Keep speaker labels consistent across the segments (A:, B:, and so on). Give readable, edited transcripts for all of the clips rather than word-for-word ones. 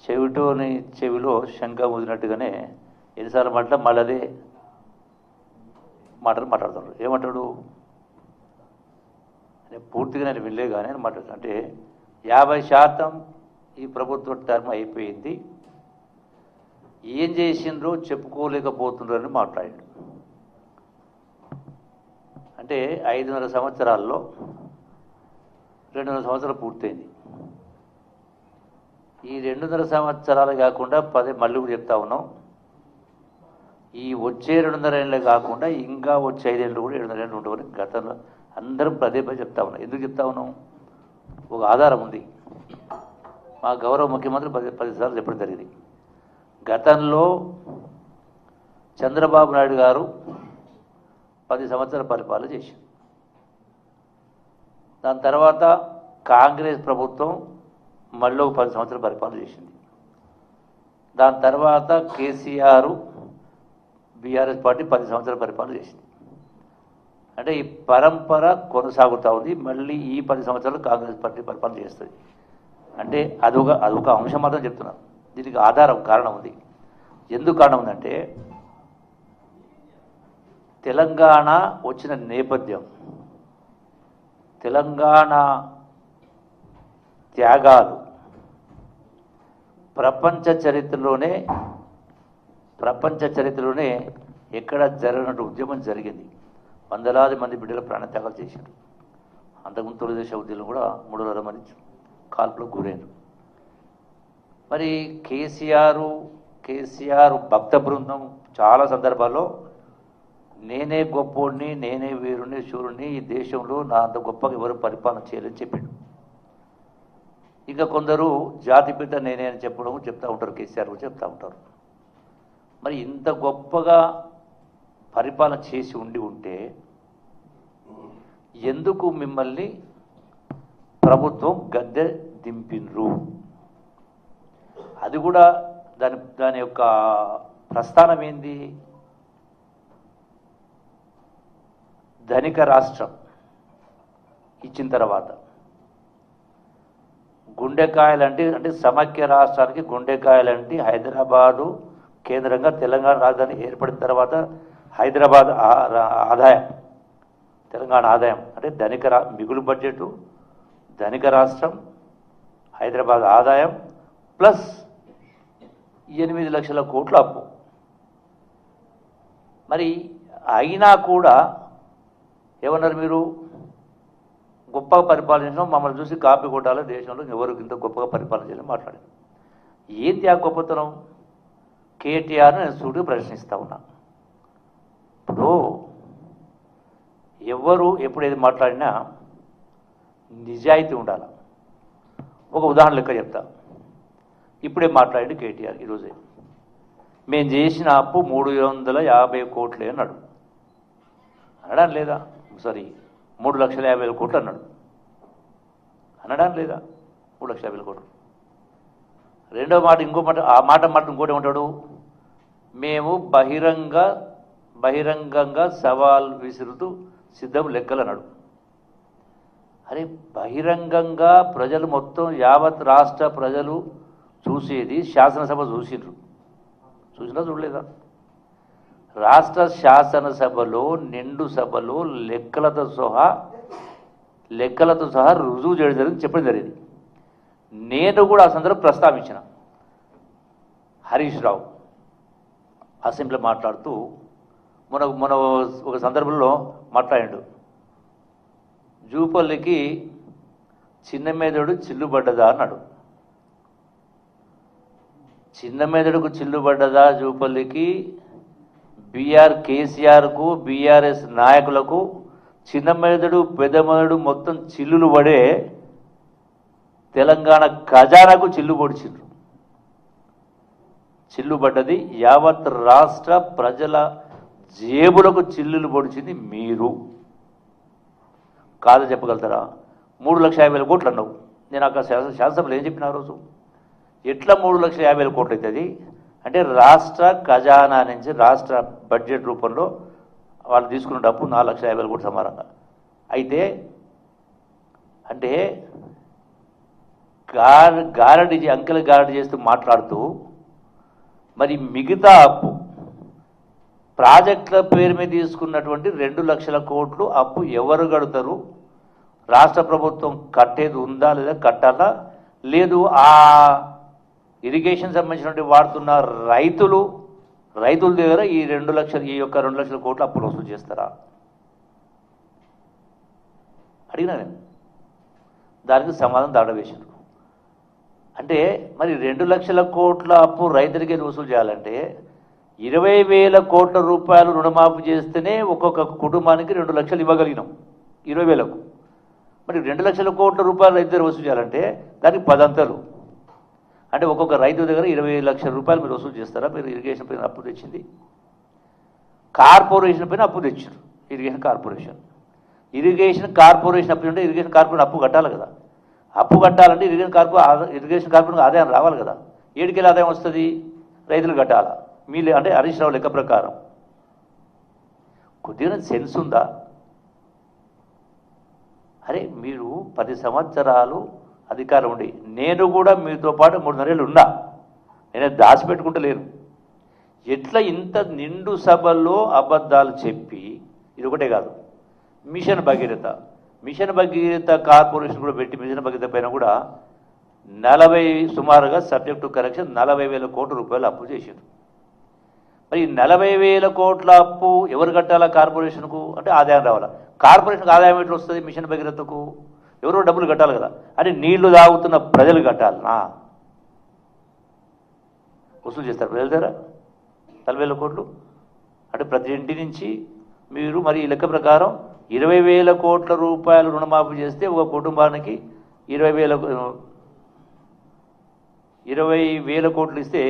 A: చెవిటోని చెవిలో శంఖ ఊదినట్టుగానే ఎన్నిసార్లు మాట్లా మళ్ళీ అదే మాట్లాడుతున్నారు. ఏమంటాడు పూర్తిగా నేను వెళ్ళే కానీ అని మాట్లాడుతాను. అంటే 50% ఈ ప్రభుత్వ టర్మ్ అయిపోయింది, ఏం చేసిండ్రో చెప్పుకోలేకపోతున్నారని మాట్లాడాడు. అంటే 5.5 సంవత్సరాల్లో 2.5 సంవత్సరాలు పూర్తయింది. ఈ 2.5 సంవత్సరాలు కాకుండా మళ్ళీ కూడా చెప్తా ఉన్నాం, ఈ వచ్చే 2.5 ఏళ్ళే కాకుండా ఇంకా వచ్చే 5 ఏళ్ళు కూడా 7.5 ఏళ్ళు ఉండవని గతంలో అందరం పదే చెప్తా ఉన్నాం. ఎందుకు చెప్తా ఉన్నాం? ఒక ఆధారం ఉంది. మా గౌరవ ముఖ్యమంత్రి 10 సార్లు చెప్పడం జరిగింది. గతంలో చంద్రబాబు నాయుడు గారు 10 సంవత్సరాల పరిపాలన చేశారు. దాని తర్వాత కాంగ్రెస్ ప్రభుత్వం మళ్ళీ 10 సంవత్సరాల పరిపాలన చేసింది. దాని తర్వాత కేసీఆర్ బీఆర్ఎస్ పార్టీ 10 సంవత్సరాల పరిపాలన చేసింది. అంటే ఈ పరంపర కొనసాగుతూ ఉంది. మళ్ళీ ఈ 10 సంవత్సరాలు కాంగ్రెస్ పార్టీ పరిపాలన చేస్తుంది. అంటే అదొక అంశం మాత్రం చెప్తున్నాను. దీనికి ఆధారం కారణం ఉంది. ఎందుకు కారణం ఉందంటే తెలంగాణ వచ్చిన నేపథ్యం, తెలంగాణ త్యాగాలు ప్రపంచ చరిత్రలోనే ఎక్కడ జరగనట్టు ఉద్యమం జరిగింది. వందలాది మంది బిడ్డల ప్రాణత్యాగాలు చేశారు. అంతకుముందు తెలుగుదేశం ఉద్యమం కూడా 300 మంది కాల్పులకు గురైనారు. మరి కేసీఆర్ భక్త బృందం చాలా సందర్భాల్లో నేనే గొప్పోడిని, నేనే వీరుని, శూరుని, ఈ దేశంలో నా అంత గొప్పగా ఎవరు పరిపాలన చేయాలని చెప్పిండు. ఇంకా కొందరు జాతిపిత నేనే అని చెప్తూ ఉంటారు. కేసీఆర్ కూడా చెప్తూ ఉంటారు. మరి ఇంత గొప్పగా పరిపాలన చేసి ఉంటే ఎందుకు మిమ్మల్ని ప్రభుత్వం గద్దె దింపినరు? అది కూడా దాని యొక్క ప్రస్థానం ఏంది? ధనిక రాష్ట్రం ఇచ్చిన తర్వాత అంటే సమైక్య రాష్ట్రానికి గుండెకాయలంటే హైదరాబాదు కేంద్రంగా తెలంగాణ రాజధాని ఏర్పడిన తర్వాత హైదరాబాద్ ఆదాయం, తెలంగాణ ఆదాయం అంటే మిగులు బడ్జెట్, ధనిక రాష్ట్రం, హైదరాబాద్ ఆదాయం ప్లస్ 8 లక్షల కోట్ల అప్పు. మరి అయినా కూడా ఏమన్నారు మీరు? గొప్పగా పరిపాలించడం, మమ్మల్ని చూసి కాపీ కొట్టాలి, దేశంలో ఎవరికి ఇంత గొప్పగా పరిపాలన చేయాలని మాట్లాడారు. ఏంటి ఆ గొప్పతనం? కేటీఆర్ని నేను సూటిగా ప్రశ్నిస్తూ ఉన్నా. ఇప్పుడు ఎవరు ఎప్పుడు ఏది మాట్లాడినా నిజాయితీ ఉండాలి. ఒక ఉదాహరణ లెక్క చెప్తా. ఇప్పుడే మాట్లాడి కేటీఆర్ ఈరోజే మేము చేసిన అప్పు 350 కోట్లే అన్నాడు. అనడా లేదా? సారీ, 3,50,000 కోట్లు అన్నాడు. అనడా లేదా? 3,50,000 కోట్లు. రెండో మాట, ఆ మాట ఇంకోటి ఉంటాడు, మేము బహిరంగంగా సవాల్ విసురుతూ సిద్ధం లెక్కలు అన్నాడు. అరే, బహిరంగంగా ప్రజలు మొత్తం యావత్ రాష్ట్ర ప్రజలు చూసేది శాసనసభ చూసినా చూడలేదా? రాష్ట్ర శాసనసభలో నిండు సభలో లెక్కలతో సహా రుజువు చేయడం జరిగింది, చెప్పడం జరిగింది. నేను కూడా ఆ సందర్భంలో ప్రస్తావించిన. హరీష్ రావు అసెంబ్లీ మాట్లాడుతూ మన ఒక సందర్భంలో మాట్లాడాడు, జూపల్లికి చిన్న మెదడు చిల్లుబడ్డదా అన్నాడు. చిన్న మెదడుకు చిల్లుబడ్డదా జూపల్లికి? కేసీఆర్కు బీఆర్ఎస్ నాయకులకు చిన్న మెదడు పెద్ద మెదడు మొత్తం చిల్లులు పడే తెలంగాణ ఖజానాకు చిల్లుబడ్డది. యావత్ రాష్ట్ర ప్రజల జేబులకు చిల్లులు పొడిచింది మీరు. కాదు చెప్పగలుగుతారా? 3,50,000 కోట్లు అన్నావు. నేను అక్కడ శాసనసభలో ఏం చెప్పిన ఆ రోజు? ఎట్లా 3,50,000 కోట్లు అవుతుంది అంటే రాష్ట్ర ఖజానా నుంచి రాష్ట్ర బడ్జెట్ రూపంలో వాళ్ళు తీసుకున్న డబ్బు 4,50,000 కోట్లు సమానంగా. అయితే అంటే గారడి అంకెలు గారడి చేస్తూ మాట్లాడుతూ మరి మిగతా అప్పు ప్రాజెక్టుల పేరు మీద తీసుకున్నటువంటి 2 లక్షల కోట్లు అప్పు ఎవరు కడతారు? రాష్ట్ర ప్రభుత్వం కట్టేది ఉందా లేదా, కట్టాలా లేదు? ఆ ఇరిగేషన్ సంబంధించినటువంటి వాడుతున్న రైతుల దగ్గర ఈ 2 లక్షల కోట్లు అప్పులు వసూలు చేస్తారా అడిగినా నేను. దానికి సమాధానం దాడవేశారు. అంటే మరి 2 లక్షల కోట్ల అప్పు రైతులకే వసూలు చేయాలంటే 20,000 కోట్ల రూపాయలు రుణమాఫీ చేస్తేనే ఒక్కొక్క కుటుంబానికి 2 లక్షలు ఇవ్వగలిగినాం 20,000కు. మరి 2 లక్షల కోట్ల రూపాయలు రైతు దగ్గర వసూలు చేయాలంటే దానికి 10 అంతలు. అంటే ఒక్కొక్క రైతు దగ్గర 20 లక్షల రూపాయలు మీరు వసూలు చేస్తారా? మీరు ఇరిగేషన్ పైన అప్పు తెచ్చింది, కార్పొరేషన్ పైన అప్పు తెచ్చారు. ఇరిగేషన్ కార్పొరేషన్ అప్పు ఉంటే ఇరిగేషన్ కార్పొరేషన్ అప్పు కట్టాలి కదా. అప్పు కట్టాలంటే ఇరిగేషన్ కార్పొరేషన్ ఆదాయం రావాలి కదా. ఏడుకెళ్ళి ఆదాయం వస్తుంది? రైతులు కట్టాలా? మీరు అంటే హరీష్ రావు లెక్క ప్రకారం కొద్దిగా సెన్స్ ఉందా? అరే మీరు 10 సంవత్సరాలు అధికారం ఉండి, నేను కూడా మీతో పాటు 3.5 ఏళ్ళు ఉన్నా, నేనే దాచిపెట్టుకుంటలేను. ఎట్లా ఇంత నిండు సభల్లో అబద్ధాలు చెప్పి, ఇది ఒకటే కాదు, మిషన్ భగీరథ కార్పొరేషన్ కూడా పెట్టి మిషన్ భగీరథ పైన కూడా సుమారుగా సబ్జెక్ట్ టు కరెక్షన్ 40,000 కోట్ల రూపాయలు అప్పు చేశారు. మరి 40,000 కోట్ల అప్పు ఎవరు కట్టాలా? కార్పొరేషన్కు. అంటే ఆదాయం రావాలా? కార్పొరేషన్కి ఆదాయం ఎట్లా వస్తుంది? మిషన్ భగీరథకు ఎవరో డబ్బులు కట్టాలి కదా. అంటే నీళ్లు తాగుతున్న ప్రజలు కట్టాలనా? వసూలు చేస్తారు ప్రజల దగ్గర 40,000 కోట్లు. అంటే ప్రతి ఇంటి నుంచి మీరు మరి ఈ లెక్క ప్రకారం 20,000 కోట్ల రూపాయలు రుణమాఫీ చేస్తే ఒక కుటుంబానికి 20,000 కోట్లు ఇస్తే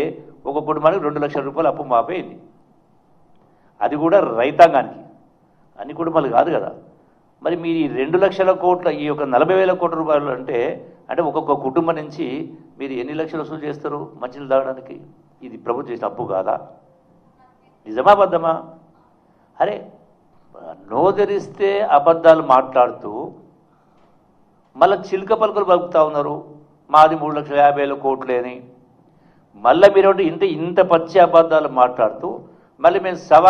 A: ఒక కుటుంబానికి 2 లక్షల రూపాయలు అప్పు మాఫీ అయింది. అది కూడా రైతాంగానికి, అన్ని కుటుంబాలు కాదు కదా. మరి మీరు ఈ 2 లక్షల కోట్ల ఈ యొక్క 40,000 కోట్ల రూపాయలు అంటే ఒక్కొక్క కుటుంబం నుంచి మీరు ఎన్ని లక్షలు వసూలు చేస్తారు మంచినీళ్ళు తాగడానికి? ఇది ప్రభుత్వం చేసిన అప్పు కాదా? నిజమా అబద్ధమా? అరే నోదరిస్తే అబద్ధాలు మాట్లాడుతూ మళ్ళీ చిలుక పలుకులు పలుకుతూ ఉన్నారు. మాది 3,50,000 కోట్లే అని. మళ్ళీ మీరు ఇంత పచ్చి అబద్ధాలు మాట్లాడుతూ మళ్ళీ మేము సవాల్